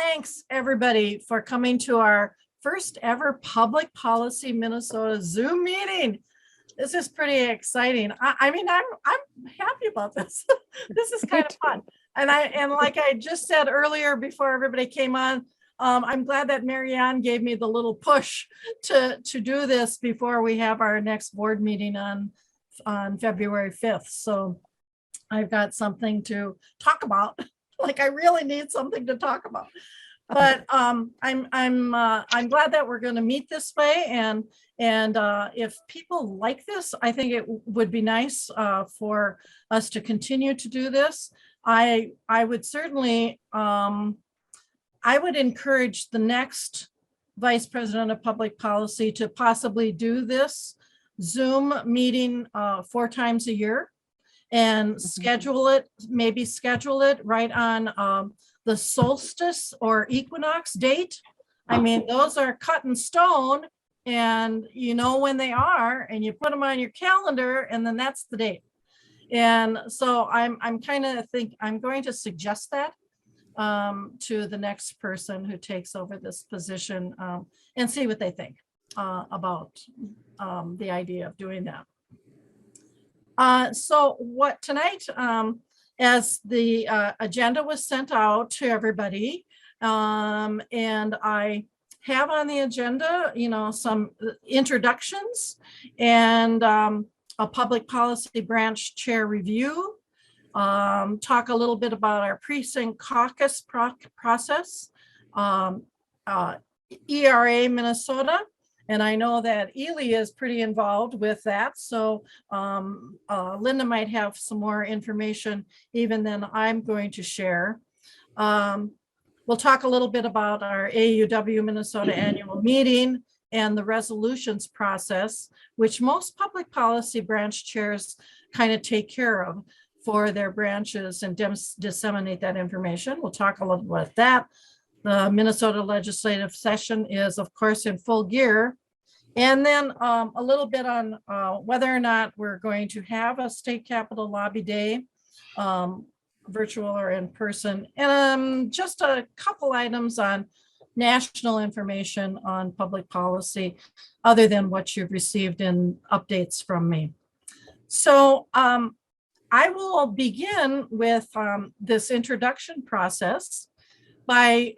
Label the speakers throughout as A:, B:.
A: Thanks, everybody, for coming to our first ever Public Policy Minnesota Zoom meeting. This is pretty exciting. I mean, I'm happy about this. This is kind of fun. And like I just said earlier before everybody came on, I'm glad that Marianne gave me the little push to do this before we have our next board meeting on February 5th. So I've got something to talk about. Like I really need something to talk about. But I'm glad that we're going to meet this way, and if people like this, I think it would be nice for us to continue to do this. I would certainly I would encourage the next Vice President of Public Policy to possibly do this Zoom meeting 4 times a year and schedule it, maybe schedule it right on the solstice or equinox date. I mean, those are cut in stone and you know when they are, and you put them on your calendar, and then that's the date. And so I'm kind of I'm going to suggest that to the next person who takes over this position and see what they think about the idea of doing that. So what tonight, as the agenda was sent out to everybody, and I have on the agenda, you know, some introductions and a public policy branch chair review, talk a little bit about our precinct caucus process, ERA Minnesota. And I know that Ely is pretty involved with that. So Linda might have some more information even than I'm going to share. We'll talk a little bit about our AAUW Minnesota annual meeting and the resolutions process, which most public policy branch chairs kind of take care of for their branches and disseminate that information. We'll talk a little bit about that. The Minnesota legislative session is, of course, in full gear. And then a little bit on whether or not we're going to have a state capitol lobby day, virtual or in person. And just a couple items on national information on public policy, other than what you've received in updates from me. So I will begin with this introduction process by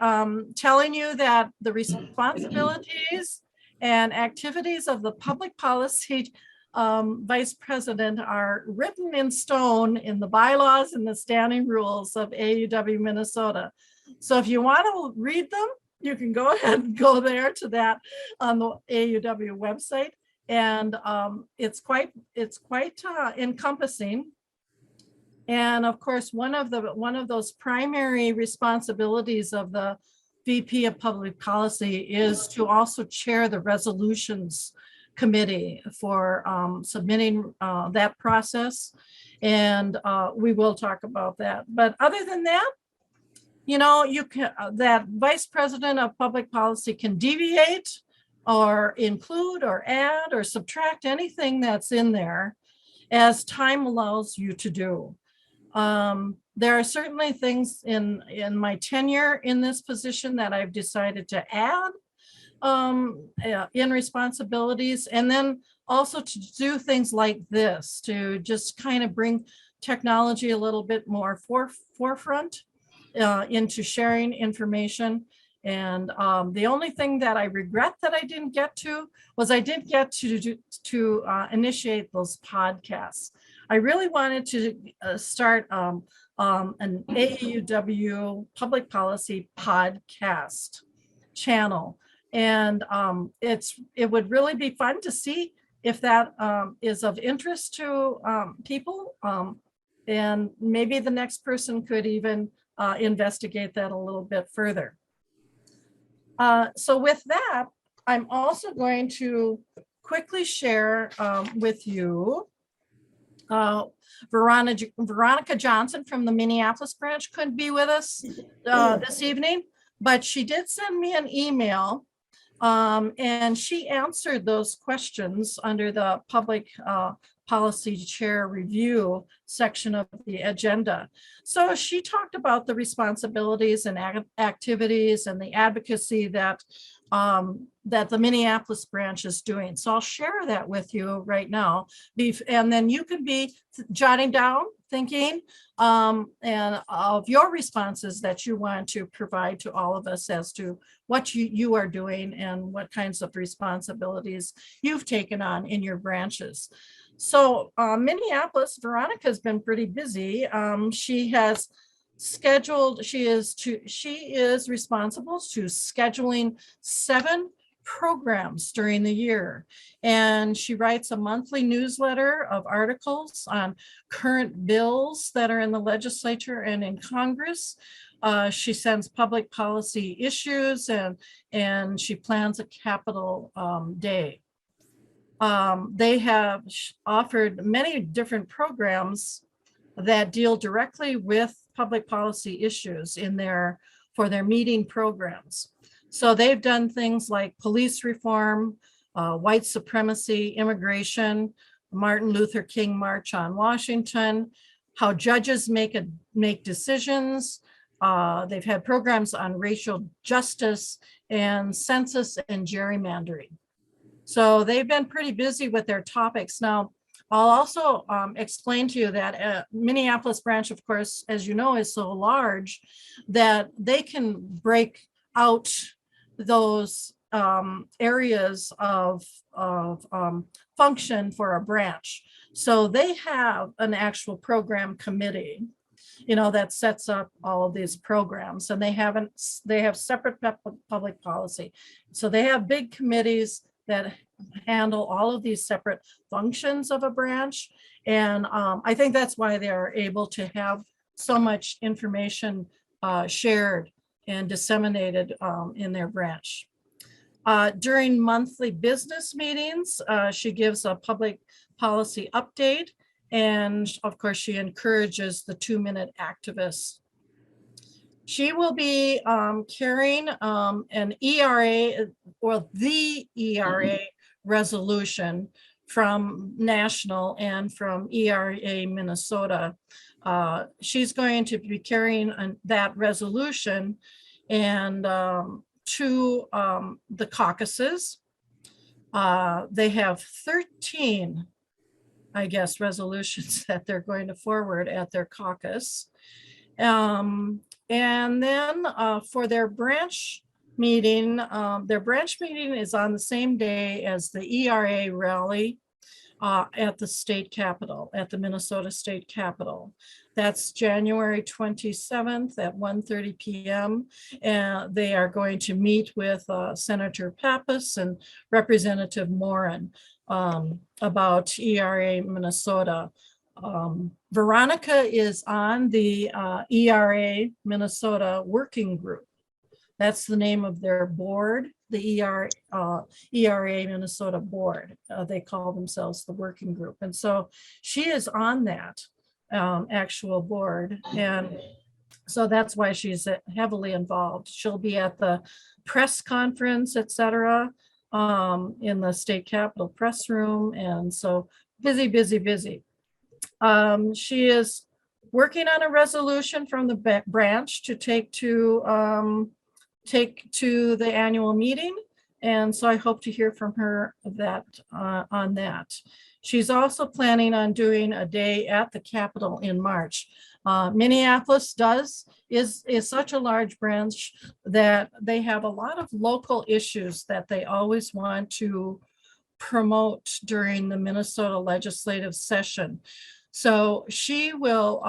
A: telling you that the responsibilities and activities of the public policy vice president are written in stone in the bylaws and the standing rules of AAUW Minnesota. So if you want to read them, you can go ahead and go there to that on the AAUW website. And it's quite encompassing. And of course, one of those primary responsibilities of the VP of Public Policy is to also chair the resolutions committee for submitting that process. And we will talk about that. But other than that, you know, you can that Vice President of Public Policy can deviate or include or add or subtract anything that's in there as time allows you to do. There are certainly things in my tenure in this position that I've decided to add in responsibilities, and then also to do things like this, to just kind of bring technology a little bit more forefront into sharing information. And the only thing that I regret that I didn't get to was I didn't get to initiate those podcasts. I really wanted to start an AAUW public policy podcast channel. And it would really be fun to see if that is of interest to people. And maybe the next person could even investigate that a little bit further. So with that, I'm also going to quickly share with you Veronica Johnson from the Minneapolis branch couldn't be with us this evening, but she did send me an email and she answered those questions under the public policy chair review section of the agenda. So she talked about the responsibilities and activities and the advocacy that that the Minneapolis branch is doing. So I'll share that with you right now. And then you can be jotting down, thinking, and of your responses that you want to provide to all of us as to what you are doing and what kinds of responsibilities you've taken on in your branches. So Minneapolis, Veronica's been pretty busy. She has scheduled, she is responsible to scheduling 7 programs during the year. And she writes a monthly newsletter of articles on current bills that are in the legislature and in Congress. She sends public policy issues, and she plans a Capitol Day. They have offered many different programs that deal directly with public policy issues for their meeting programs. So they've done things like police reform, white supremacy, immigration, Martin Luther King March on Washington, how judges make decisions. They've had programs on racial justice and census and gerrymandering. So they've been pretty busy with their topics. Now, I'll also explain to you that Minneapolis branch, of course, as you know, is so large that they can break out those areas of function for a branch. So they have an actual program committee, that sets up all of these programs, and they have separate public policy. So they have big committees that handle all of these separate functions of a branch. And I think that's why they're able to have so much information shared and disseminated in their branch. During monthly business meetings, she gives a public policy update. And of course, she encourages the 2-minute activists. She will be carrying an ERA, or the ERA resolution from National and from ERA Minnesota. She's going to be carrying that resolution and to the caucuses. They have 13, I guess, resolutions that they're going to forward at their caucus. And then for their branch meeting is on the same day as the ERA rally at the state capitol, at the Minnesota State Capitol. That's January 27th at 1:30 p.m. And they are going to meet with Senator Pappas and Representative Moran about ERA Minnesota. Veronica is on the ERA Minnesota Working Group. That's the name of their board, the ERA Minnesota board. They call themselves the Working Group. And so she is on that actual board. And so that's why she's heavily involved. She'll be at the press conference, et cetera, in the state capitol press room. And so busy, busy, busy. She is working on a resolution from the branch to take to the annual meeting. And so I hope to hear from her on that. She's also planning on doing a day at the Capitol in March. Minneapolis is such a large branch that they have a lot of local issues that they always want to promote during the Minnesota legislative session. So she will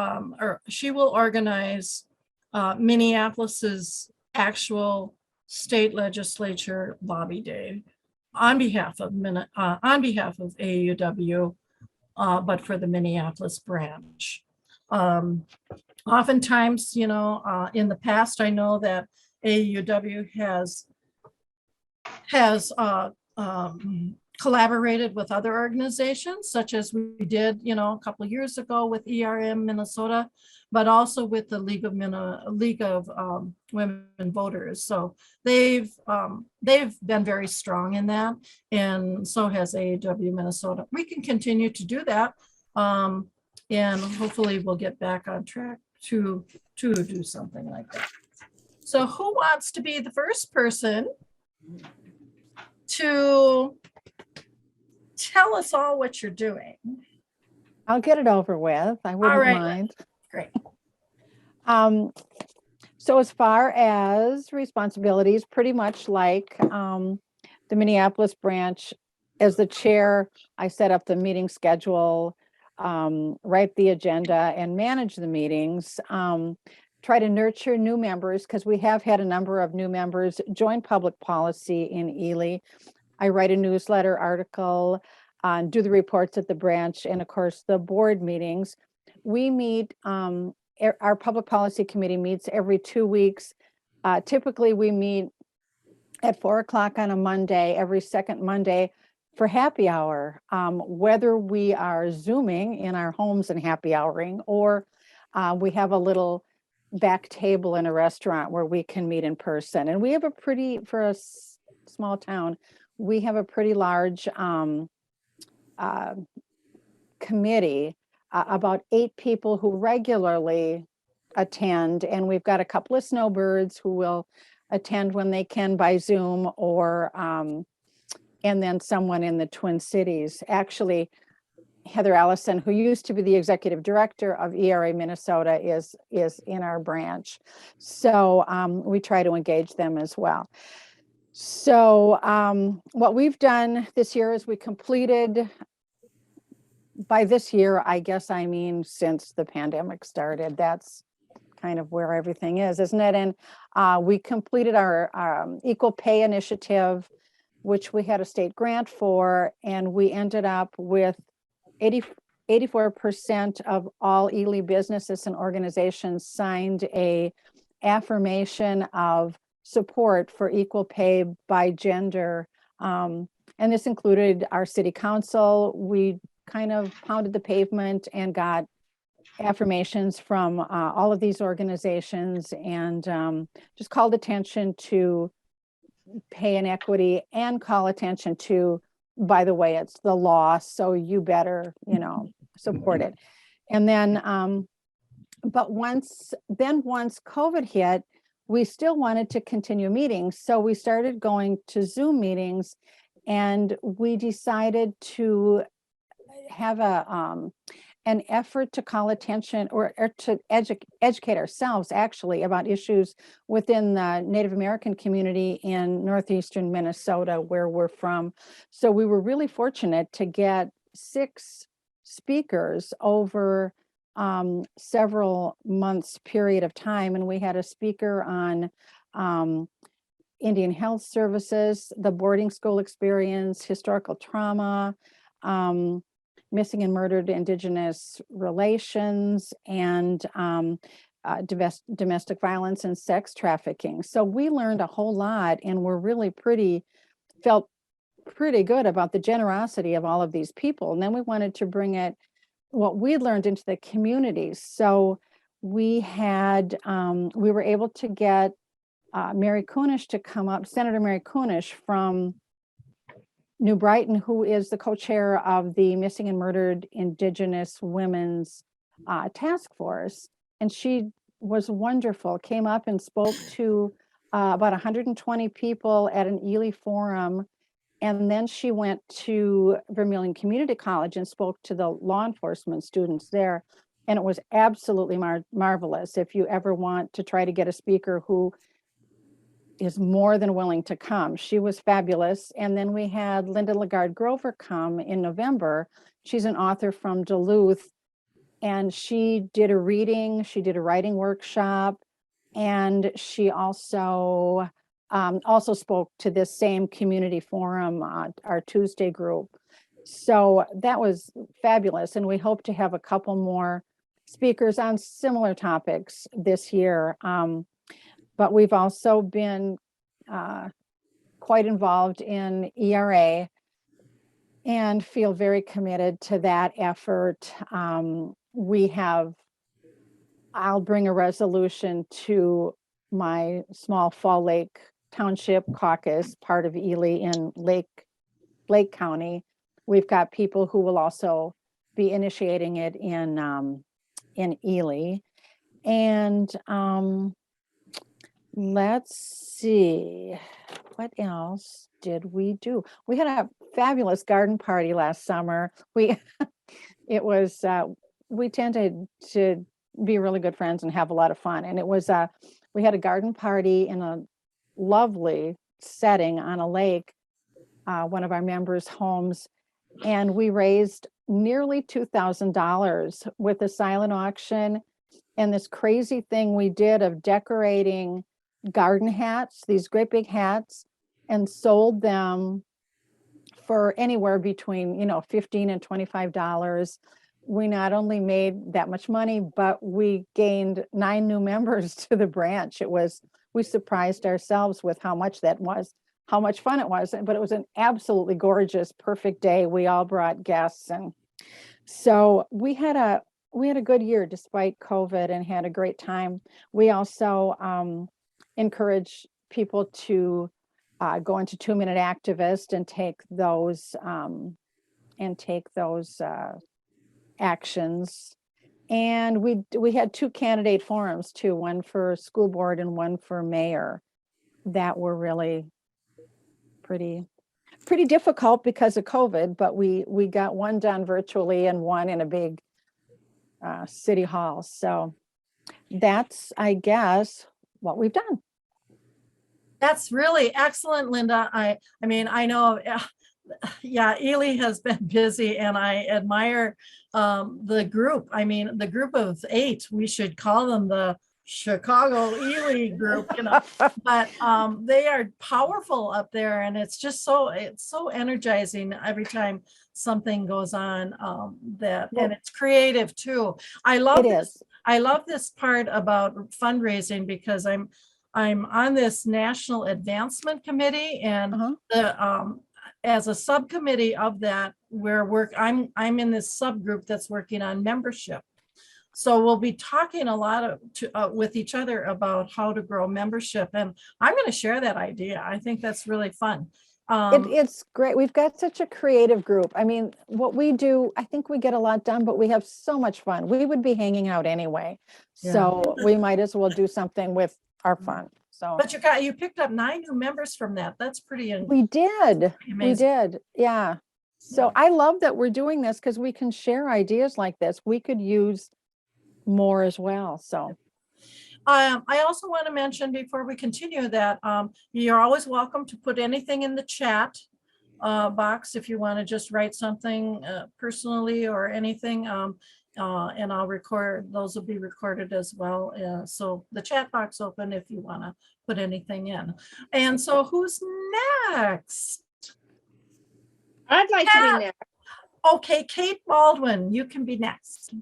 A: organize Minneapolis's actual state legislature lobby day on behalf of AAUW, but for the Minneapolis branch. Oftentimes, in the past, I know that AAUW has collaborated with other organizations, such as we did, a couple of years ago with ERM Minnesota, but also with the League of Women Voters. So they've been very strong in that, and so has AAUW Minnesota. We can continue to do that, and hopefully we'll get back on track to do something like that. So who wants to be the first person to tell us all what you're doing?
B: I'll get it over with. I wouldn't mind.
A: Great.
B: So as far as responsibilities, pretty much like the Minneapolis branch, as the chair, I set up the meeting schedule, write the agenda, and manage the meetings. Try to nurture new members, because we have had a number of new members join public policy in Ely. I write a newsletter article, do the reports at the branch, and of course the board meetings. We meet, our public policy committee meets every 2 weeks. Typically we meet at 4 o'clock on a Monday, every second Monday, for happy hour, whether we are Zooming in our homes and happy houring, or we have a little back table in a restaurant where we can meet in person. And we have for a small town, we have a pretty large committee, about 8 people who regularly attend. And we've got a couple of snowbirds who will attend when they can by Zoom, or and then someone in the Twin Cities. Actually, Heather Allison, who used to be the executive director of ERA Minnesota, is in our branch. So we try to engage them as well. So what we've done this year is we completed, by this year, I guess I mean since the pandemic started, that's kind of where everything is, isn't it? And we completed our equal pay initiative, which we had a state grant for, and we ended up with 84% of all Ely businesses and organizations signed a affirmation of support for equal pay by gender. And this included our city council. We kind of pounded the pavement and got affirmations from all of these organizations, and just called attention to pay inequity, and call attention to, by the way, it's the law, so you better, support it. And then, but once COVID hit, we still wanted to continue meetings. So we started going to Zoom meetings, and we decided to have an effort to call attention, or to educate ourselves actually about issues within the Native American community in northeastern Minnesota, where we're from. So we were really fortunate to get 6 speakers over several months period of time. And we had a speaker on Indian health services, the boarding school experience, historical trauma, missing and murdered Indigenous relations, and domestic violence and sex trafficking. So we learned a whole lot, and we're really felt pretty good about the generosity of all of these people. And then we wanted to bring what we learned into the communities. So we were able to get Mary Kunish to come up, Senator Mary Kunish from New Brighton, who is the co-chair of the Missing and Murdered Indigenous Women's Task Force. And she was wonderful, came up and spoke to about 120 people at an Ely forum. And then she went to Vermilion Community College and spoke to the law enforcement students there. And it was absolutely marvelous. If you ever want to try to get a speaker who is more than willing to come, she was fabulous. And then we had Linda Lagarde Grover come in November. She's an author from Duluth, and she did a reading, she did a writing workshop, and she also spoke to this same community forum, our Tuesday group. So that was fabulous. And we hope to have a couple more speakers on similar topics this year. But we've also been quite involved in ERA. and feel very committed to that effort. I'll bring a resolution to my small Fall Lake Township caucus, part of Ely in Lake County. We've got people who will also be initiating it in Ely. And let's see, what else did we do? We had a fabulous garden party last summer. We tended to be really good friends and have a lot of fun. And we had a garden party in a lovely setting on a lake, one of our members' homes, and we raised nearly $2,000 with a silent auction and this crazy thing we did of decorating garden hats, these great big hats, and sold them for anywhere between, $15 and $25. We not only made that much money, but we gained 9 new members to the branch. We surprised ourselves with how much that was, how much fun it was, but it was an absolutely gorgeous, perfect day. We all brought guests. And so we had a good year despite COVID and had a great time. We also encourage people to go into 2-minute activist and take those actions. And we had 2 candidate forums too, one for school board and one for mayor, that were really pretty difficult because of COVID, but we got one done virtually and one in a big city hall. So that's, I guess, what we've done.
A: That's really excellent, Linda. I mean, I know, yeah, Ely has been busy, and I admire the group. I mean, the group of 8, we should call them the Chicago Ely group, but they are powerful up there, and it's so energizing every time something goes on, and it's creative too. I love this part about fundraising because I'm on this National Advancement Committee, and as a subcommittee of that, I'm in this subgroup that's working on membership. So we'll be talking a lot with each other about how to grow membership, and I'm going to share that idea. I think that's really fun.
B: It's great. We've got such a creative group. I mean, what we do, I think we get a lot done, but we have so much fun. We would be hanging out anyway. Yeah. So we might as well do something with our fun. So,
A: but you picked up 9 new members from that. That's pretty amazing.
B: We did. Yeah. So I love that we're doing this because we can share ideas like this. We could use more as well. So
A: I also want to mention before we continue that you're always welcome to put anything in the chat box if you want to just write something personally or anything, and I'll record. Those will be recorded as well. So the chat box open if you want to put anything in. And so who's next?
C: I'd like to be next.
A: Okay, Kate Baldwin, you can be next.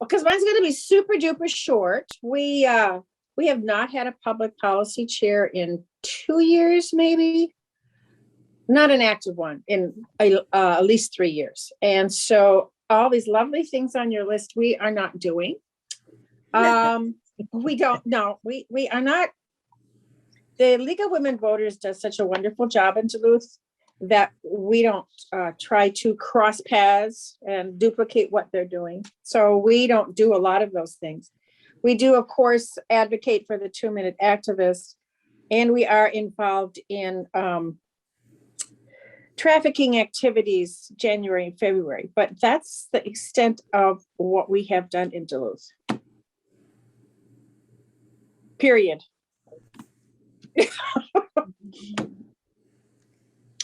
C: Because mine's going to be super duper short. We have not had a public policy chair in 2 years, maybe. Not an active one in at least 3 years. And so all these lovely things on your list, we are not doing. We don't know. We are not. The League of Women Voters does such a wonderful job in Duluth that we don't try to cross paths and duplicate what they're doing. So we don't do a lot of those things. We do, of course, advocate for the 2-minute activists, and we are involved in trafficking activities January and February, but that's the extent of what we have done in Duluth. Period.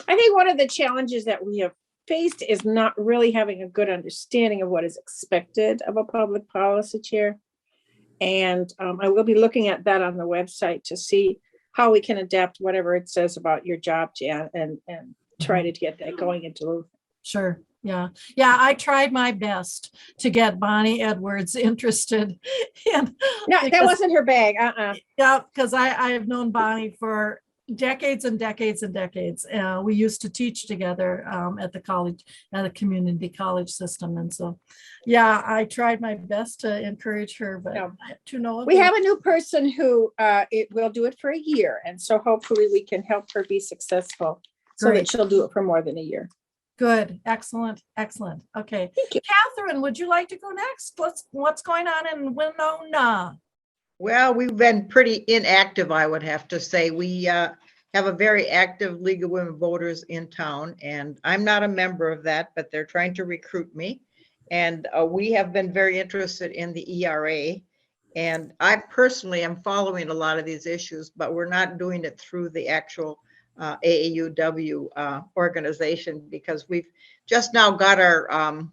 C: I think one of the challenges that we have faced is not really having a good understanding of what is expected of a public policy chair. And I will be looking at that on the website to see how we can adapt whatever it says about your job, Jan, and try to get that going into Duluth.
A: Sure. Yeah. I tried my best to get Bonnie Edwards interested in.
C: No, that wasn't her bag.
A: Yeah, because I have known Bonnie for decades and decades and decades. We used to teach together at the college, at a community college system. And so, yeah, I tried my best to encourage her, but
C: No.
A: to no
C: We
A: avail.
C: have a new person who it will do it for a year. And so hopefully we can help her be successful so
A: Great.
C: that she'll do it for more than a year.
A: Good. Excellent. Excellent. Okay.
C: Thank you.
A: Catherine, would you like to go next? What's going on in Winona?
D: Well, we've been pretty inactive, I would have to say. We have a very active League of Women Voters in town, and I'm not a member of that, but they're trying to recruit me. And we have been very interested in the ERA. And I personally am following a lot of these issues, but we're not doing it through the actual AAUW organization, because we've just now got our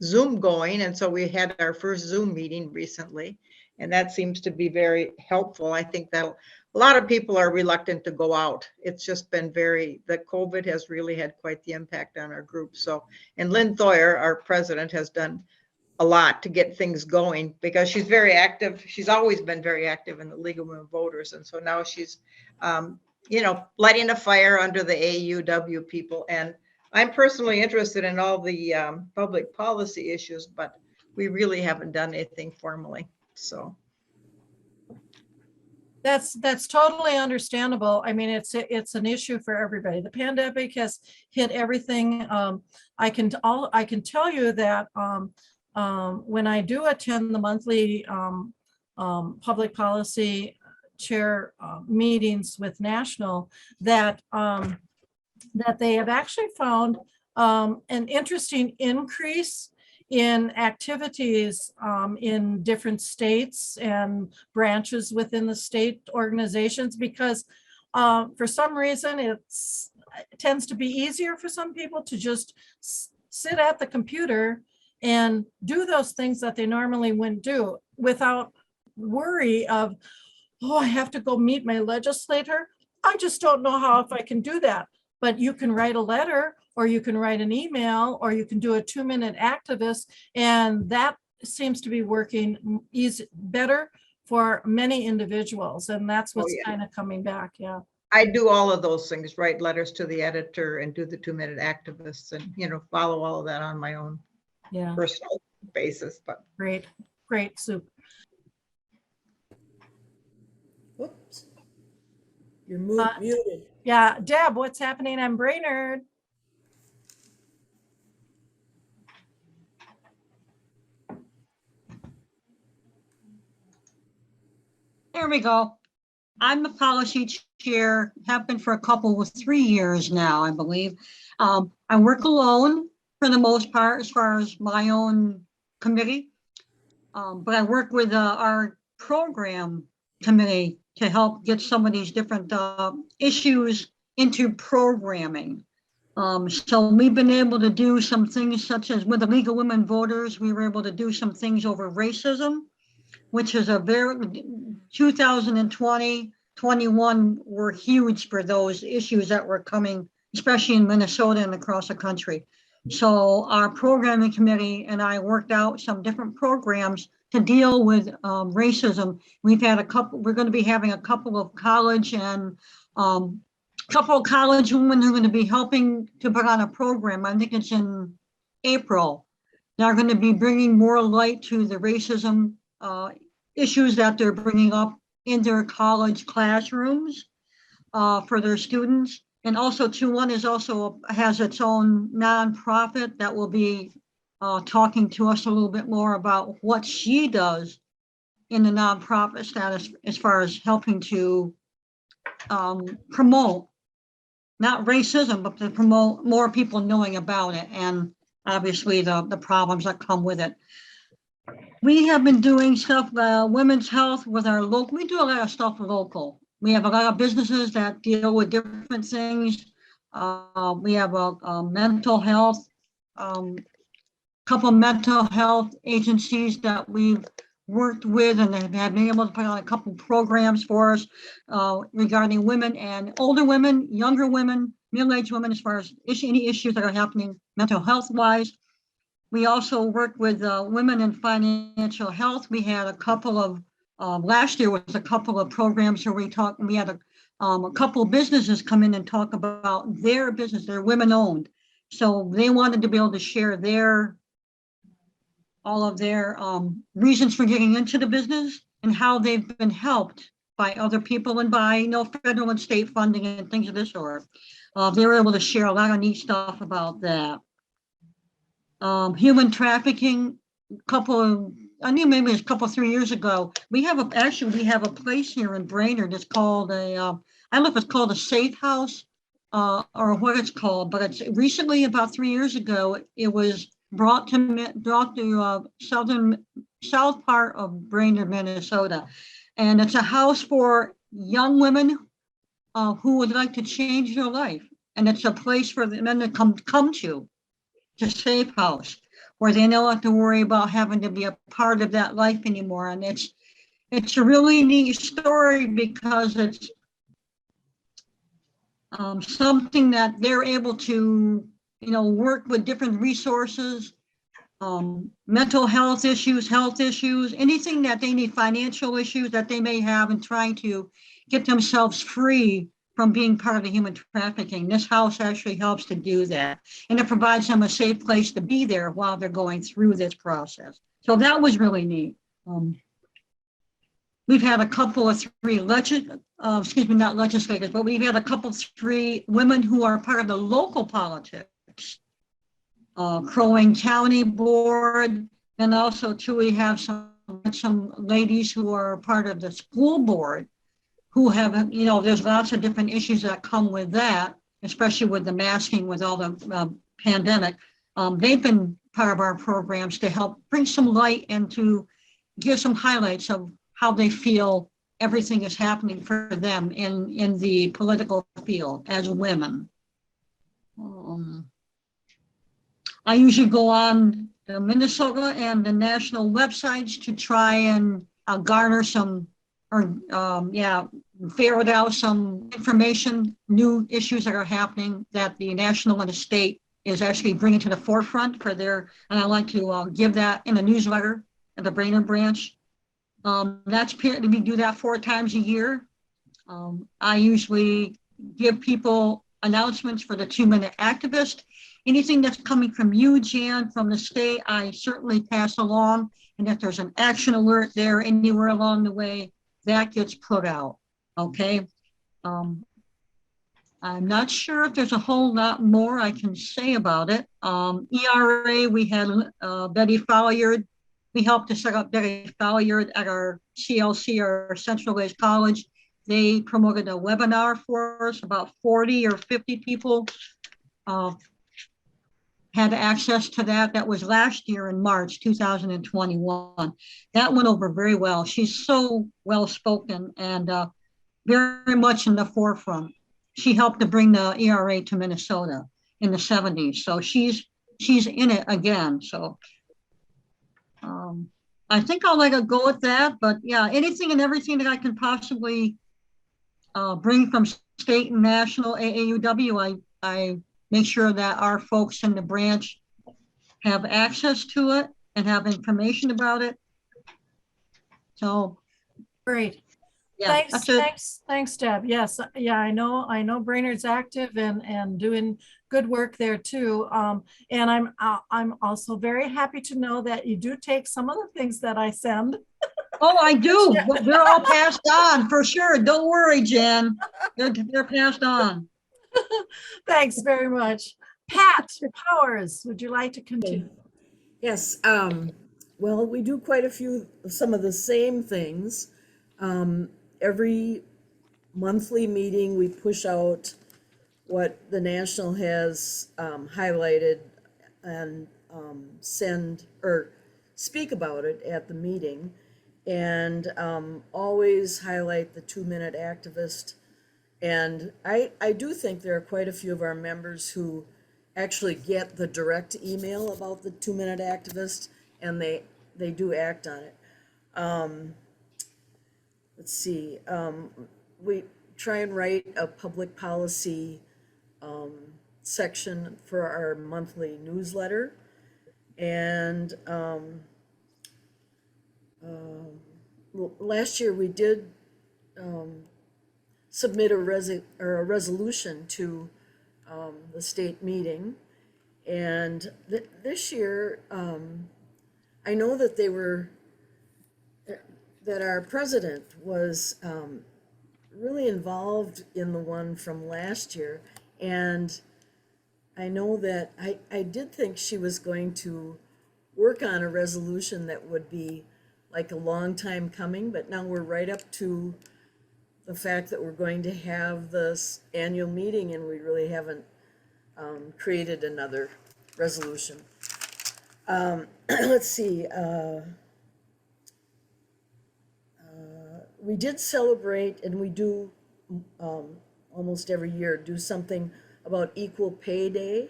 D: Zoom going. And so we had our first Zoom meeting recently. And that seems to be very helpful. I think that a lot of people are reluctant to go out. It's just been the COVID has really had quite the impact on our group. So, and Lynn Thoyer, our president, has done a lot to get things going, because she's very active. She's always been very active in the League of Women Voters. And so now she's, lighting a fire under the AAUW people. And I'm personally interested in all the public policy issues, but we really haven't done anything formally. So
A: That's totally understandable. I mean, it's an issue for everybody. The pandemic has hit everything. I can tell you that when I do attend the monthly public policy chair meetings with National, that they have actually found an interesting increase in activities in different states and branches within the state organizations, because for some reason it tends to be easier for some people to just sit at the computer and do those things that they normally wouldn't do without worry of, oh, I have to go meet my legislator. I just don't know how if I can do that. But you can write a letter, or you can write an email, or you can do a 2-minute activist. And that seems to be working better for many individuals. And that's what's kind of coming back. Yeah.
D: I do all of those things, write letters to the editor and do the 2-minute activists, and, follow all of that on my own personal basis. But
A: great soup.
E: Whoops. You're muted.
A: Yeah, Deb, what's happening on Brainerd?
F: There we go. I'm the policy chair, have been for a couple of 3 years now, I believe. I work alone for the most part as far as my own committee. But I work with our program committee to help get some of these different issues into programming. So we've been able to do some things such as with the League of Women Voters, we were able to do some things over racism, which is a very 2020, 21 were huge for those issues that were coming, especially in Minnesota and across the country. So our programming committee and I worked out some different programs to deal with racism. We've had we're going to be having a couple of college and couple of college women who are going to be helping to put on a program. I think it's in April. They're going to be bringing more light to the racism issues that they're bringing up in their college classrooms for their students. And also one is also has its own nonprofit that will be talking to us a little bit more about what she does in the nonprofit status as far as helping to promote not racism, but to promote more people knowing about it, and obviously the problems that come with it. We have been doing stuff, women's health with our local, we do a lot of stuff local. We have a lot of businesses that deal with different things. We have a mental health, couple mental health agencies that we've worked with and have been able to put on a couple programs for us regarding women and older women, younger women, middle-aged women, as far as any issues that are happening mental health wise. We also work with women in financial health. We had a couple of, last year was a couple of programs where we had a couple of businesses come in and talk about their business. They're women owned. So they wanted to be able to share all of their reasons for getting into the business and how they've been helped by other people and by, federal and state funding and things of this sort. They were able to share a lot of neat stuff about that. Human trafficking, I knew maybe it was a couple, 3 years ago. We have a place here in Brainerd. It's called I don't know if it's called a safe house or what it's called, but it's recently, about 3 years ago, it was brought to south part of Brainerd, Minnesota. And it's a house for young women who would like to change their life. And it's a place for the men to come to. It's a safe house where they don't have to worry about having to be a part of that life anymore. And it's a really neat story because it's something that they're able to, work with different resources, mental health issues, anything that they need, financial issues that they may have, and trying to get themselves free from being part of the human trafficking. This house actually helps to do that. And it provides them a safe place to be there while they're going through this process. So that was really neat. We've had a couple of not legislators, but we've had a couple, 3 women who are part of the local politics. Crow Wing County Board, and also too, we have some ladies who are part of the school board who have, there's lots of different issues that come with that, especially with the masking, with all the pandemic. They've been part of our programs to help bring some light and to give some highlights of how they feel everything is happening for them in the political field as women. I usually go on the Minnesota and the national websites to try and garner some, ferret out some information, new issues that are happening that the national and the state is actually bringing to the forefront for their, and I like to give that in a newsletter at the Brainerd branch. We do that 4 times a year. I usually give people announcements for the 2-minute activist. Anything that's coming from you, Jan, from the state, I certainly pass along. And if there's an action alert there anywhere along the way, that gets put out, okay? I'm not sure if there's a whole lot more I can say about it. ERA, we had Betty Folliard. We helped to set up Betty Folliard at our CLC, our Central West College. They promoted a webinar for us. About 40 or 50 people had access to that. That was last year in March 2021. That went over very well. She's so well spoken and very much in the forefront. She helped to bring the ERA to Minnesota in the 70s. So she's in it again. So I think I'll let it go with that. But yeah, anything and everything that I can possibly bring from state and national AAUW, I make sure that our folks in the branch have access to it and have information about it. So
A: Great.
F: yeah,
A: Thanks, Deb. Yes, yeah, I know Brainerd's active and doing good work there too. And I'm also very happy to know that you do take some of the things that I send.
F: Oh, I do. They're all passed on for sure. Don't worry, Jan. They're passed on.
A: Thanks very much. Pat Powers, would you like to continue?
E: Yes, well, we do quite a few, some of the same things. Every monthly meeting, we push out what the national has highlighted and send or speak about it at the meeting, and always highlight the 2-minute activist. And I do think there are quite a few of our members who actually get the direct email about the 2-minute activist, and they do act on it. Let's see, we try and write a public policy section for our monthly newsletter. And last year we did submit a resolution to the state meeting. And this year, I know that that our president was really involved in the one from last year. And I know that I did think she was going to work on a resolution that would be like a long time coming, but now we're right up to the fact that we're going to have this annual meeting and we really haven't created another resolution. Let's see. We did celebrate, and we do almost every year, do something about Equal Pay Day,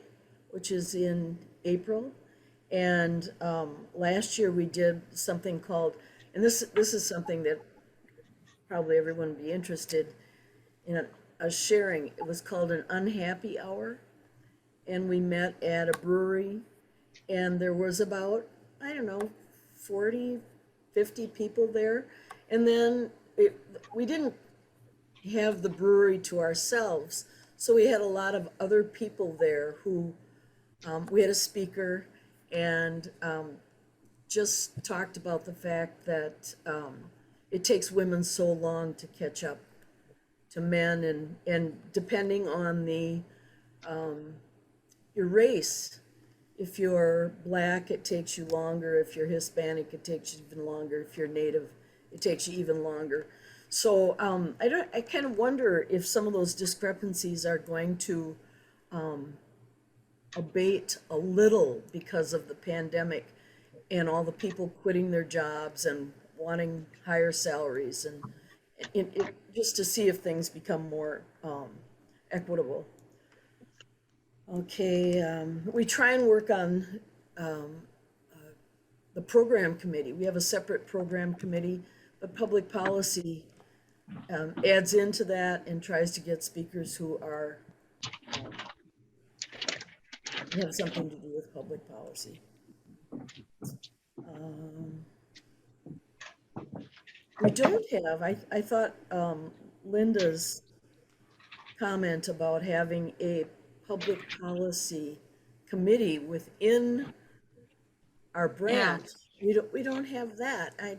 E: which is in April. And last year we did something called, and this is something that probably everyone would be interested in sharing. It was called an unhappy hour. And we met at a brewery, and there was about, I don't know, 40, 50 people there. And then we didn't have the brewery to ourselves. So we had a lot of other people there who, we had a speaker and just talked about the fact that it takes women so long to catch up to men, and depending on your race, if you're Black, it takes you longer. If you're Hispanic, it takes you even longer. If you're Native, it takes you even longer. So I kind of wonder if some of those discrepancies are going to abate a little because of the pandemic and all the people quitting their jobs and wanting higher salaries, and just to see if things become more equitable. Okay, we try and work on the program committee. We have a separate program committee, but public policy adds into that and tries to get speakers who are have something to do with public policy. We don't have, I thought Linda's comment about having a public policy committee within our branch. We don't have that. I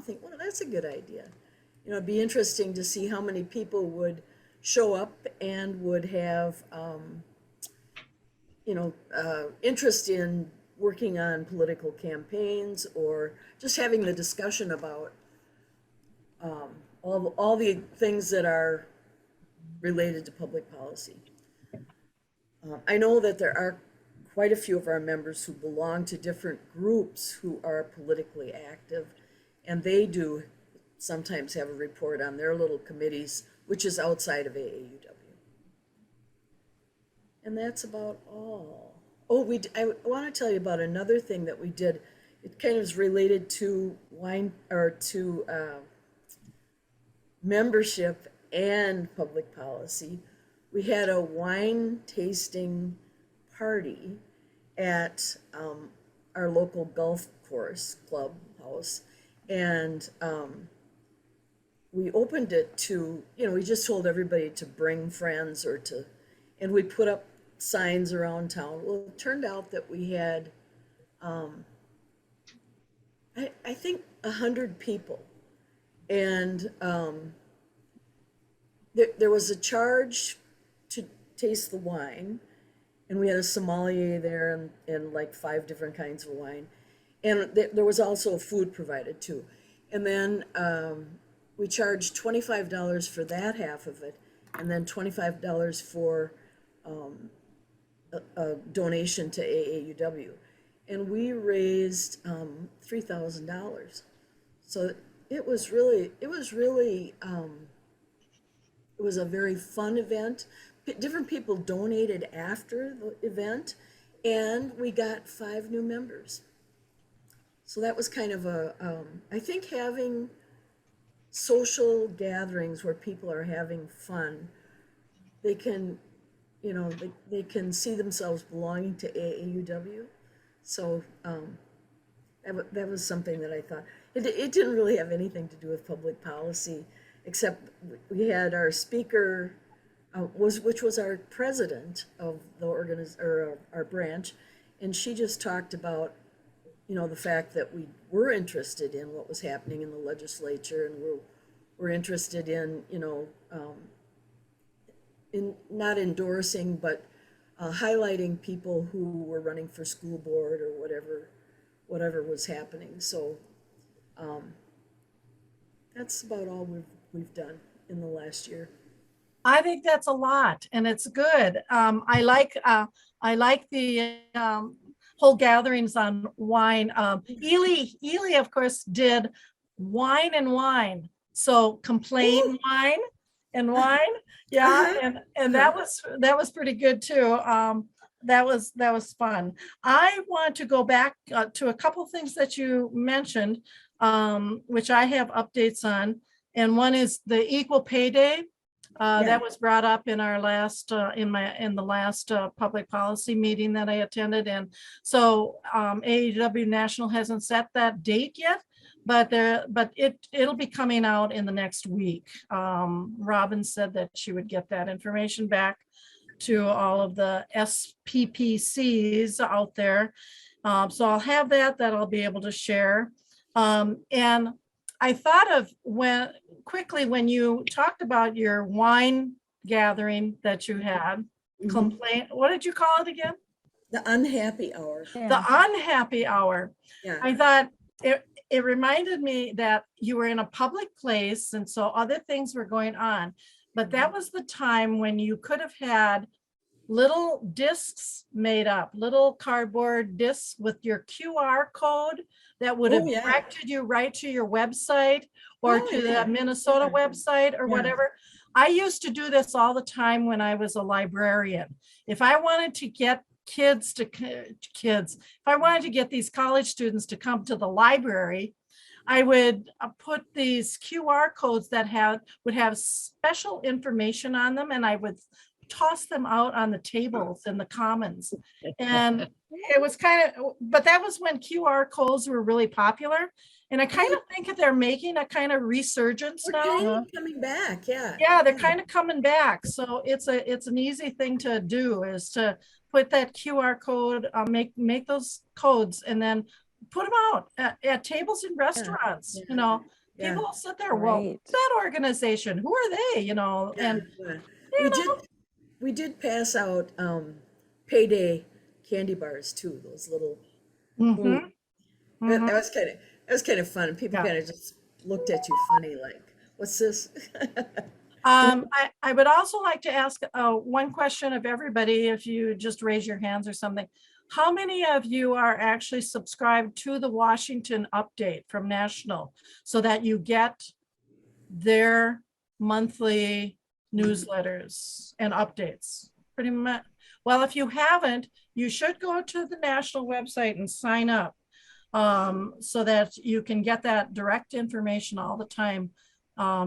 E: think, well, that's a good idea. You know, it'd be interesting to see how many people would show up and would have, interest in working on political campaigns or just having the discussion about all the things that are related to public policy. I know that there are quite a few of our members who belong to different groups who are politically active, and they do sometimes have a report on their little committees, which is outside of AAUW. And that's about all. Oh, I want to tell you about another thing that we did. It kind of is related to wine, or to membership and public policy. We had a wine tasting party at our local golf course clubhouse, and we opened it to, we just told everybody to bring friends and we put up signs around town. Well, it turned out that we had, I think 100 people, and there was a charge to taste the wine, and we had a sommelier there and like 5 different kinds of wine, and there was also food provided too. And then we charged $25 for that half of it, and then $25 for a donation to AAUW, and we raised $3,000. So it was a very fun event. Different people donated after the event, and we got 5 new members. So that was kind of I think having social gatherings where people are having fun, they can, they can see themselves belonging to AAUW. So that was something that I thought, it didn't really have anything to do with public policy, except we had our speaker, which was our president of the or our branch, and she just talked about, the fact that we were interested in what was happening in the legislature, and we're interested in, in not endorsing, but highlighting people who were running for school board or whatever was happening. So that's about all we've done in the last year.
A: I think that's a lot, and it's good. I like the whole gatherings on wine. Ely, of course, did wine and wine. So complain wine and wine, yeah, and that was pretty good too. That was fun. I want to go back to a couple things that you mentioned, which I have updates on, and one is the Equal Pay Day. That was brought up in our last in the last public policy meeting that I attended, and so AAUW National hasn't set that date yet, but it'll be coming out in the next week. Robin said that she would get that information back to all of the SPPCs out there, so I'll have that I'll be able to share, and I thought of when you talked about your wine gathering that you had, what did you call it again?
E: The unhappy hour.
A: The unhappy hour.
E: Yeah.
A: I thought it reminded me that you were in a public place, and so other things were going on, but that was the time when you could have had little discs made up, little cardboard discs with your QR code that would have directed you right to your website or to the Minnesota website or whatever. I used to do this all the time when I was a librarian. If I wanted to get if I wanted to get these college students to come to the library, I would put these QR codes that would have special information on them, and I would toss them out on the tables in the commons. And it was but that was when QR codes were really popular. And I kind of think that they're making a kind of resurgence now.
E: Kind of coming back, yeah.
A: Yeah, they're kind of coming back. So it's an easy thing to do, is to put that QR code, make those codes, and then put them out at tables in restaurants. People will sit there. Well, what's that organization? Who are they? And
E: we did pass out payday candy bars too. Those little. That was kind of fun. People kind of just looked at you funny, like, "What's this?"
A: I would also like to ask one question of everybody, if you just raise your hands or something. How many of you are actually subscribed to the Washington Update from National, so that you get their monthly newsletters and updates? Pretty much. Well, if you haven't, you should go to the National website and sign up, so that you can get that direct information all the time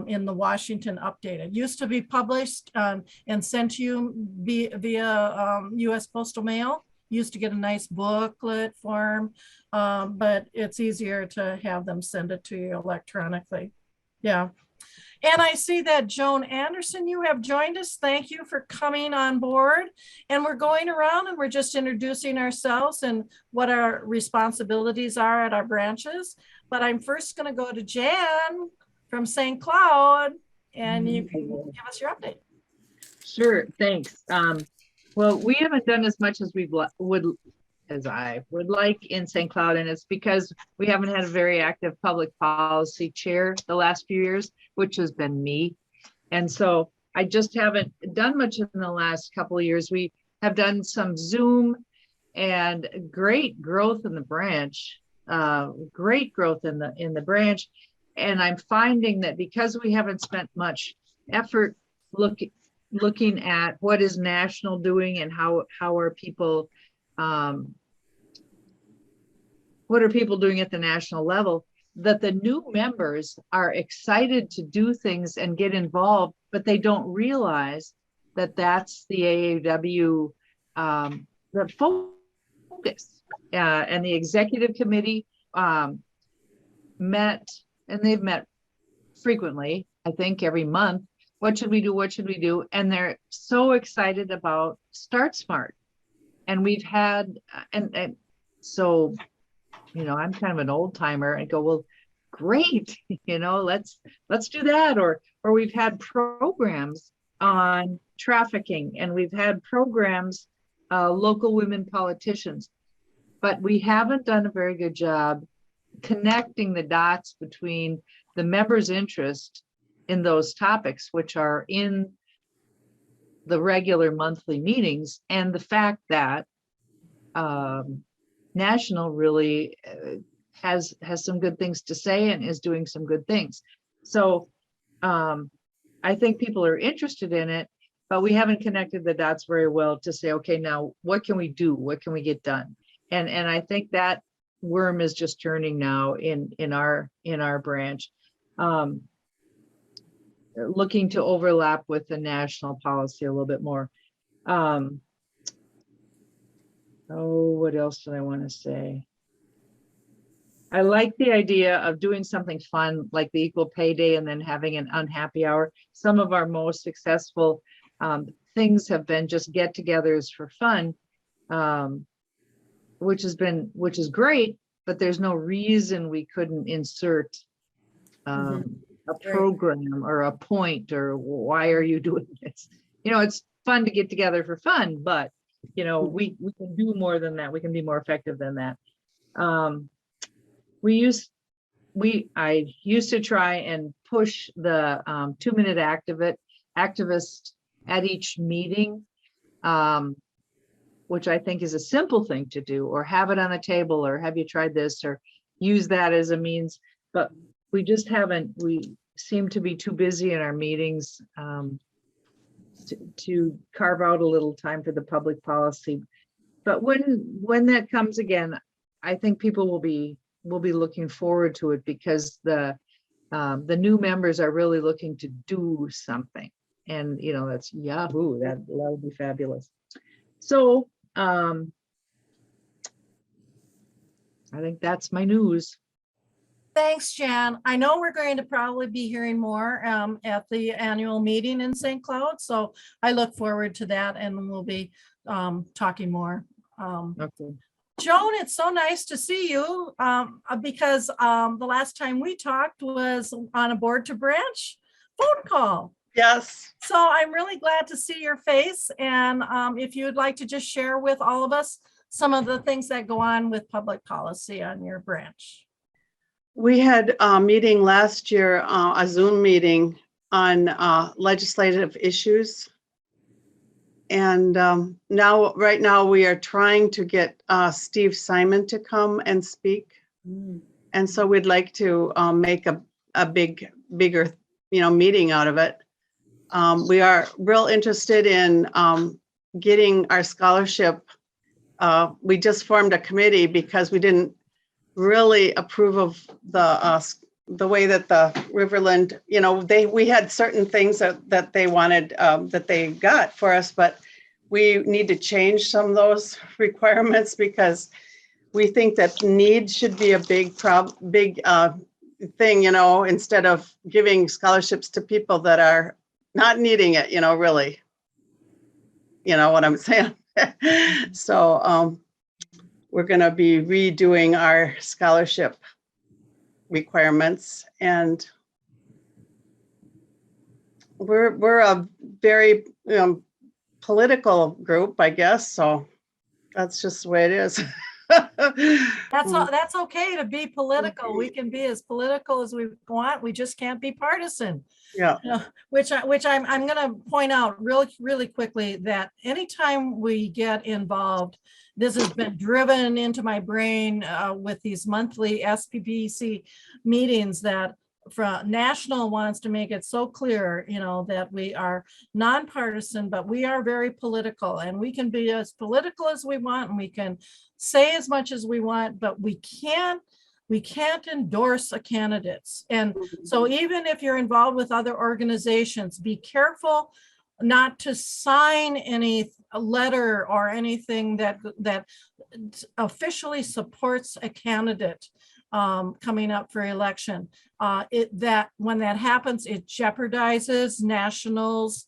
A: in the Washington Update. It used to be published and sent to you via U.S. Postal Mail. You used to get a nice booklet form, but it's easier to have them send it to you electronically. Yeah. And I see that Joan Anderson, you have joined us. Thank you for coming on board. And we're going around and we're just introducing ourselves and what our responsibilities are at our branches. But I'm first going to go to Jan from St. Cloud, and you can give us your update.
G: Sure, thanks. Well, we haven't done as much as I would like in St. Cloud, and it's because we haven't had a very active public policy chair the last few years, which has been me. And so I just haven't done much in the last couple of years. We have done some Zoom, and great growth in the branch, great growth in the branch. And I'm finding that because we haven't spent much effort looking at what is National doing and how are people, what are people doing at the national level, that the new members are excited to do things and get involved, but they don't realize that that's the AAUW, the focus. And the executive committee met, and they've met frequently, I think every month, what should we do? What should we do? And they're so excited about Start Smart. And we've had, and so, I'm kind of an old timer and go, well, great, let's do that. Or we've had programs on trafficking, and we've had programs, local women politicians, but we haven't done a very good job connecting the dots between the members' interest in those topics, which are in the regular monthly meetings, and the fact that National really has some good things to say and is doing some good things. So I think people are interested in it, but we haven't connected the dots very well to say, okay, now what can we do? What can we get done? And I think that worm is just turning now in our branch, looking to overlap with the national policy a little bit more. What else did I want to say? I like the idea of doing something fun like the Equal Pay Day and then having an unhappy hour. Some of our most successful things have been just get-togethers for fun, which is great, but there's no reason we couldn't insert a program or a point, or why are you doing this? It's fun to get together for fun, but we can do more than that. We can be more effective than that. I used to try and push the 2-minute activist at each meeting, which I think is a simple thing to do, or have it on the table, or have you tried this, or use that as a means, but we just haven't. We seem to be too busy in our meetings to carve out a little time for the public policy. But when that comes again, I think people will be looking forward to it, because the new members are really looking to do something, and that's Yahoo. That would be fabulous. So I think that's my news.
A: Thanks, Jan. I know we're going to probably be hearing more at the annual meeting in St. Cloud, so I look forward to that, and we'll be talking more.
G: Okay.
A: Joan, it's so nice to see you, because the last time we talked was on a board to branch phone call.
H: Yes.
A: So I'm really glad to see your face, and if you would like to just share with all of us some of the things that go on with public policy on your branch.
H: We had a meeting last year, a Zoom meeting on legislative issues. And right now we are trying to get Steve Simon to come and speak. And so we'd like to make a bigger, meeting out of it. We are real interested in getting our scholarship. We just formed a committee because we didn't really approve of the way that the Riverland, we had certain things that they wanted, that they got for us, but we need to change some of those requirements, because we think that need should be a big thing, instead of giving scholarships to people that are not needing it, really. You know what I'm saying? So we're going to be redoing our scholarship requirements, and we're a very political group, I guess. So that's just the way it is.
A: That's okay to be political. We can be as political as we want. We just can't be partisan.
H: Yeah.
A: Which I'm going to point out really quickly, that anytime we get involved, this has been driven into my brain with these monthly SPPC meetings, that National wants to make it so clear, that we are nonpartisan, but we are very political, and we can be as political as we want, and we can say as much as we want, but we can't endorse a candidates. And so even if you're involved with other organizations, be careful not to sign any letter or anything that officially supports a candidate. coming up for election. When that happens, it jeopardizes nationals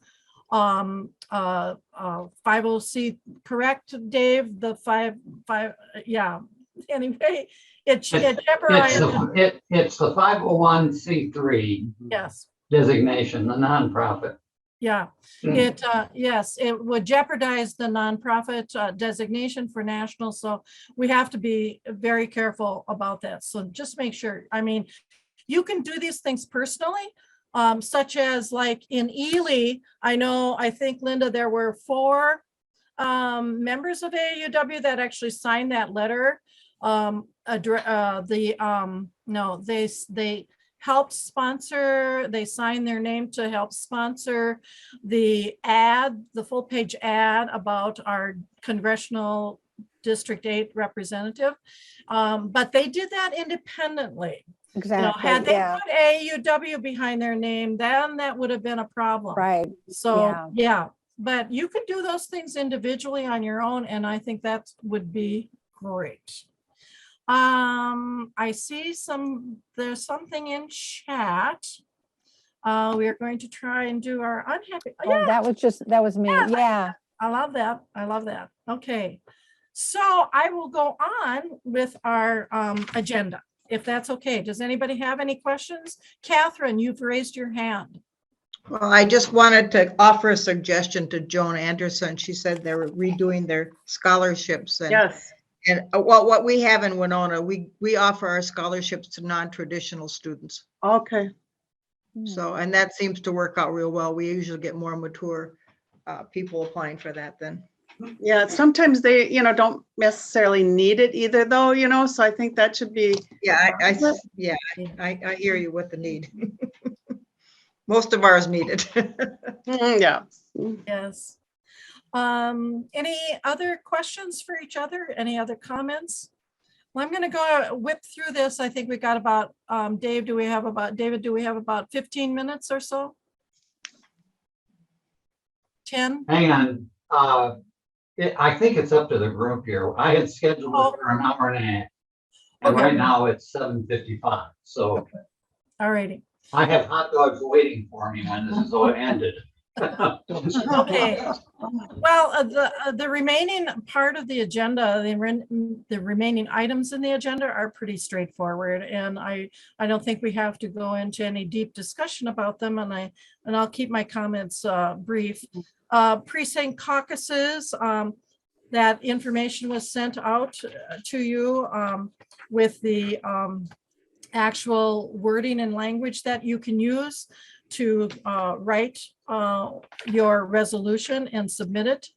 A: 50C, correct, Dave? The five, yeah. Anyway, it jeopardizes,
I: It's the 501c3
A: yes.
I: designation, the nonprofit.
A: Yeah, yes, it would jeopardize the nonprofit designation for national. So we have to be very careful about that. So just make sure, I mean, you can do these things personally, such as like in Ely, I think, Linda, there were 4 members of AAUW that actually signed that letter. They helped sponsor, they signed their name to help sponsor the ad, the full page ad about our congressional District 8 representative. But they did that independently.
B: Exactly.
A: Had they
B: Yeah.
A: put AAUW behind their name, then that would have been a problem.
B: Right.
A: So, yeah, but you can do those things individually on your own, and I think that would be great. I see there's something in chat. We are going to try and do our unhappy.
B: Oh,
A: Yeah,
B: that was me. Yeah.
A: I love that. I love that. Okay. So I will go on with our agenda, if that's okay. Does anybody have any questions? Catherine, you've raised your hand.
D: Well, I just wanted to offer a suggestion to Joan Anderson. She said they were redoing their scholarships and
H: Yes.
D: and what we have in Winona, we offer our scholarships to non-traditional students.
H: Okay.
D: So, and that seems to work out real well. We usually get more mature people applying for that then.
H: Yeah, sometimes they, don't necessarily need it either though, so I think that should be,
D: Yeah, I hear you with the need. Most of ours need it.
H: yeah.
A: Yes. Any other questions for each other? Any other comments? Well, I'm going to go whip through this. I think we got about, David, do we have about 15 minutes or so? 10?
I: Hang on. I think it's up to the group here. I had scheduled it for an hour and a half. And
A: Okay.
I: right now it's 7:55. So
A: All righty.
I: I have hot dogs waiting for me when this is all ended.
A: Okay. Well, the remaining part of the agenda, the remaining items in the agenda are pretty straightforward, and I don't think we have to go into any deep discussion about them, and I'll keep my comments brief. Precinct caucuses, that information was sent out to you with the actual wording and language that you can use to write your resolution and submit it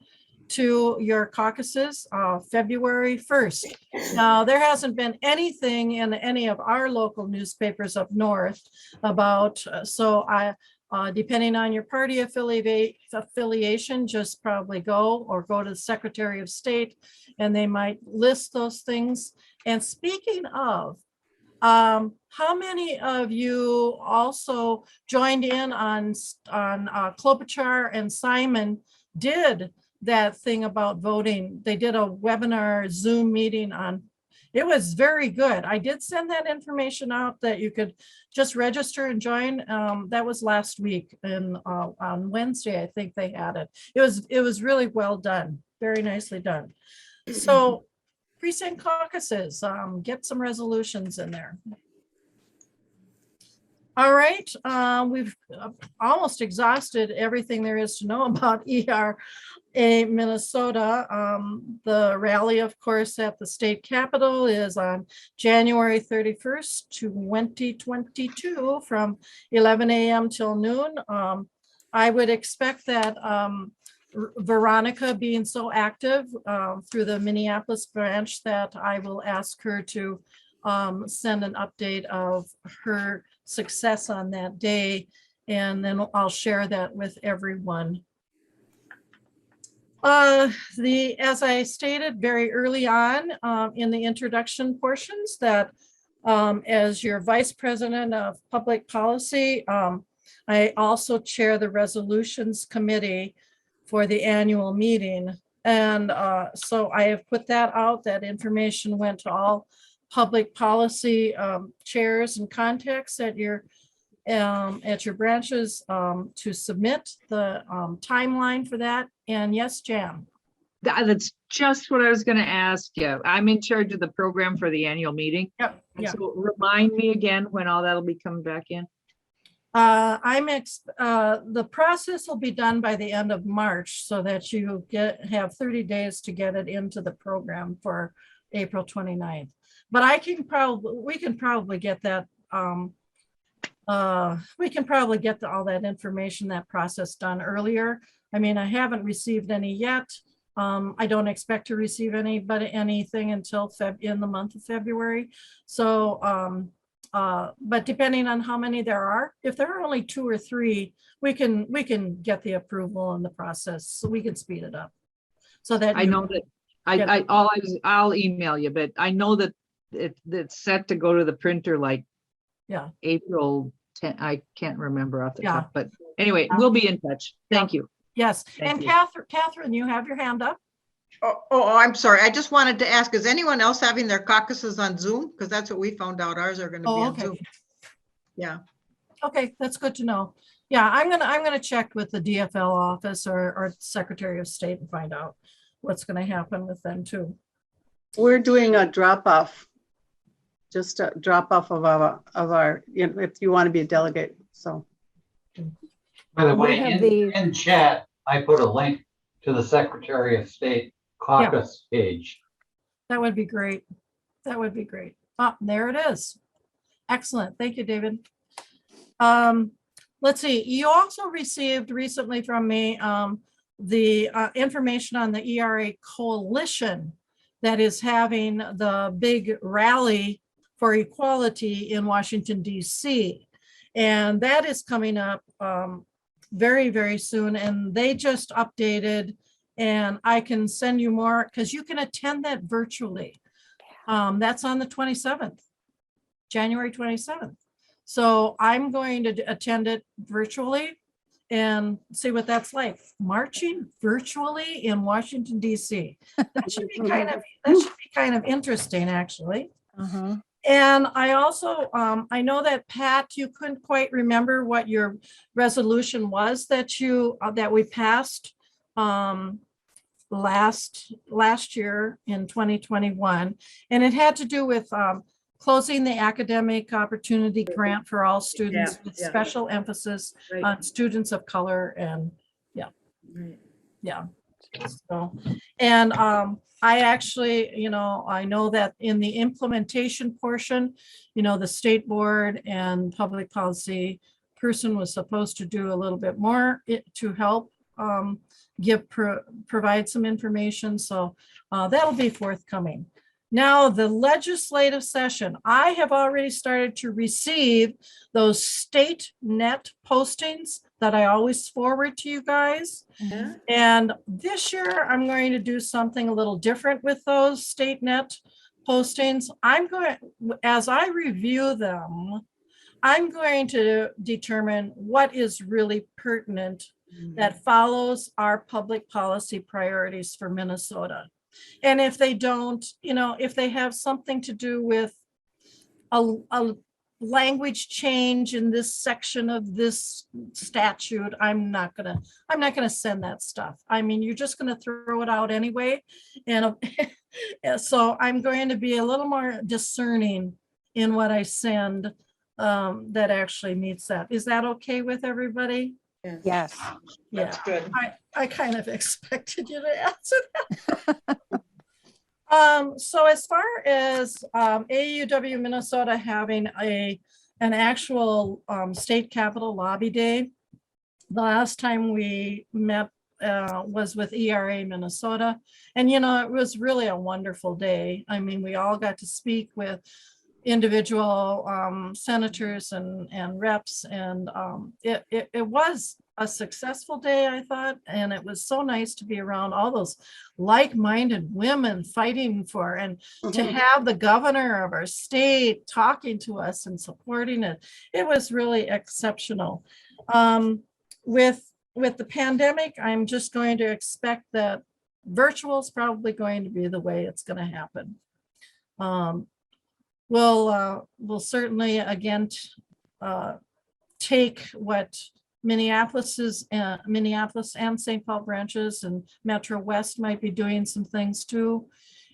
A: to your caucuses February 1st. Now, there hasn't been anything in any of our local newspapers up north about, depending on your party affiliation, just probably go to the Secretary of State and they might list those things. And speaking of, how many of you also joined in on Klobuchar and Simon did that thing about voting? They did a webinar Zoom meeting on, it was very good. I did send that information out that you could just register and join. That was last week, and on Wednesday, I think they had it. It was really well done, very nicely done. So precinct caucuses, get some resolutions in there. All right, we've almost exhausted everything there is to know about ERA Minnesota. The rally, of course, at the state capitol is on January 31st, 2022 from 11 a.m. till noon. I would expect that Veronica, being so active through the Minneapolis branch, that I will ask her to send an update of her success on that day, and then I'll share that with everyone. As I stated very early on in the introduction portions, that as your Vice President of Public Policy, I also chair the Resolutions Committee for the annual meeting. And so I have put that out. That information went to all public policy chairs and contacts at your branches to submit the timeline for that. And yes, Jan.
G: That's just what I was gonna ask you. I'm in charge of the program for the annual meeting.
A: Yep.
G: And
A: Yeah.
G: so remind me again when all that'll be coming back in.
A: The process will be done by the end of March so that you have 30 days to get it into the program for April 29th. But we can probably get that. We can probably get all that information, that process done earlier. I mean, I haven't received any yet. I don't expect to receive anything until in the month of February. So, but depending on how many there are, if there are only 2 or 3, we can get the approval in the process, so we can speed it up. So that
G: I know that I'll email you, but I know that it's set to go to the printer like
A: Yeah.
G: April 10. I can't remember off the
A: Yeah.
G: top, but anyway, we'll be in touch. Thank you.
A: Yes,
G: Thank
A: and
G: you.
A: Catherine, you have your hand up.
D: Oh, I'm sorry. I just wanted to ask, is anyone else having their caucuses on Zoom? Because that's what we found out. Ours are going to be
A: Oh,
D: on
A: okay.
D: Zoom. Yeah.
A: Okay, that's good to know. Yeah, I'm gonna check with the DFL office or Secretary of State and find out what's gonna happen with them too.
H: We're doing a drop off, just a drop off of our, if you want to be a delegate. So
I: By the
B: We
I: way,
B: have
I: in chat, I put a link to the Secretary of State caucus page.
A: That would be great. That would be great. Oh, there it is. Excellent. Thank you, David. Let's see. You also received recently from me the information on the ERA coalition that is having the big rally for equality in Washington, D.C. And that is coming up very, very soon. And they just updated, and I can send you more because you can attend that virtually. That's on the 27th, January 27th. So I'm going to attend it virtually and see what that's like. Marching virtually in Washington, D.C. That should be kind of interesting, actually.
B: Uh-huh.
A: And I also, I know that Pat, you couldn't quite remember what your resolution was that we passed last year in 2021. And it had to do with closing the academic opportunity grant for all students with
E: yeah.
A: special emphasis
E: Right.
A: on students of color and
E: Right.
A: yeah. So, and I actually, I know that in the implementation portion, the state board and public policy person was supposed to do a little bit more to help provide some information. So that'll be forthcoming. Now, the legislative session, I have already started to receive those state net postings that I always forward to you guys.
E: Yeah.
A: And this year, I'm going to do something a little different with those state net postings. As I review them, I'm going to determine what is really pertinent that follows our public policy priorities for Minnesota. And if they don't, if they have something to do with a language change in this section of this statute, I'm not gonna send that stuff. I mean, you're just gonna throw it out anyway. And so I'm going to be a little more discerning in what I send that actually meets that. Is that okay with everybody?
B: Yes.
A: Yeah,
D: That's good.
A: I kind of expected you to answer that. So as far as AAUW Minnesota having an actual state capitol lobby day, the last time we met was with ERA Minnesota. And, it was really a wonderful day. I mean, we all got to speak with individual senators and reps, and it was a successful day, I thought, and it was so nice to be around all those like-minded women fighting for, and to have the governor of our state talking to us and supporting it. It was really exceptional. With the pandemic, I'm just going to expect that virtual is probably going to be the way it's going to happen. we'll certainly again take what Minneapolis and St. Paul branches and Metro West might be doing some things too,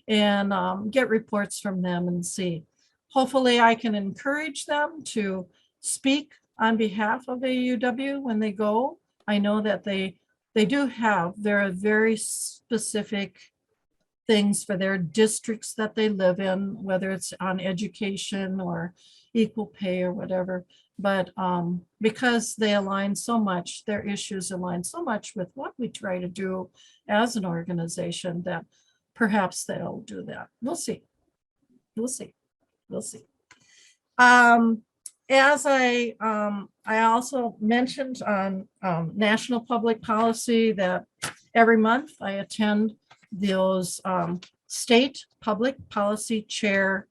A: and get reports from them and see. Hopefully I can encourage them to speak on behalf of AUW when they go. I know that there are very specific things for their districts that they live in, whether it's on education or equal pay or whatever. But because they align so much, their issues align so much with what we try to do as an organization, that perhaps they'll do that. We'll see. We'll see. We'll see. As I also mentioned on national public policy, that every month I attend those state public policy chair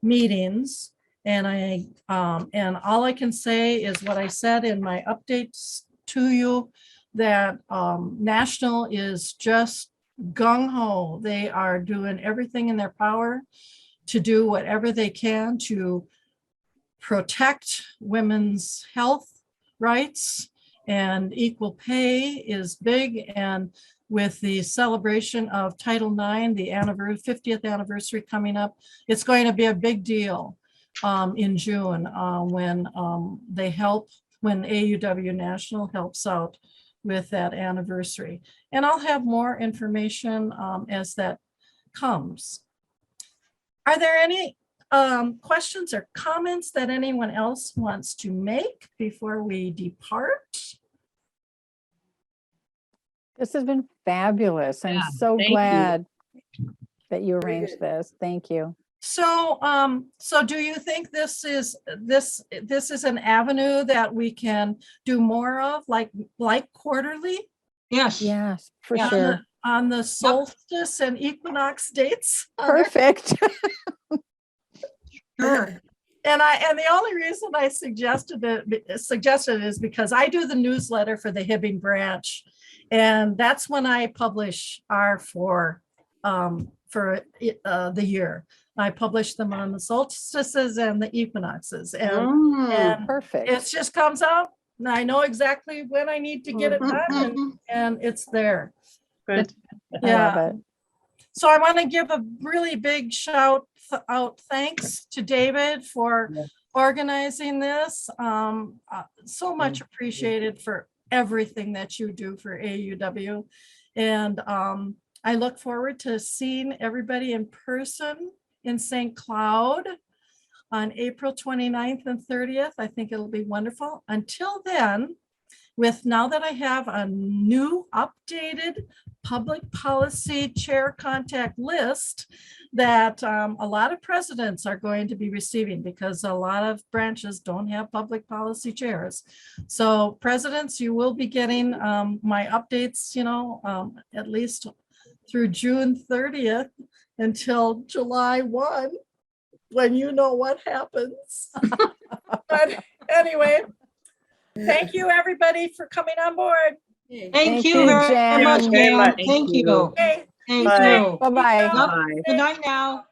A: meetings. And all I can say is what I said in my updates to you, that national is just gung ho. They are doing everything in their power to do whatever they can to protect women's health rights, and equal pay is big. And with the celebration of Title IX, the 50th anniversary coming up, it's going to be a big deal in June when AUW National helps out with that anniversary. And I'll have more information as that comes. Are there any questions or comments that anyone else wants to make before we depart?
B: This has been fabulous. I'm
G: Yeah,
B: so
G: thank you.
B: glad that you
E: Very
B: arranged
E: good.
B: this. Thank you.
A: So, so do you think this is an avenue that we can do more of, like quarterly
F: Yes.
B: Yes, for
F: Yeah.
B: sure.
A: on the solstice and equinox dates?
B: Perfect.
F: Sure.
A: And the only reason I suggested it is because I do the newsletter for the Hibbing branch, and that's when I publish our for the year. I publish them on the solstices and the equinoxes, and
B: Perfect.
A: it just comes out. And I know exactly when I need to get it done, and it's there.
H: Good.
B: I
A: Yeah.
B: love it.
A: So I want to give a really big shout out thanks to David for organizing this. So much appreciated for everything that you do for AUW. And I look forward to seeing everybody in person in St. Cloud on April 29th and 30th. I think it'll be wonderful. Until then, now that I have a new updated public policy chair contact list that a lot of presidents are going to be receiving, because a lot of branches don't have public policy chairs. So presidents, you will be getting my updates, at least through June 30th until July 1, when you know what happens. But anyway, thank you, everybody, for coming on board.
F: Thank you very
B: Jen.
F: much,
H: Very
F: ma'am.
H: much.
F: Thank you.
A: Okay,
F: Thank
H: Bye.
F: you.
B: Bye-bye.
F: Yep.
H: Bye.
F: Good night now.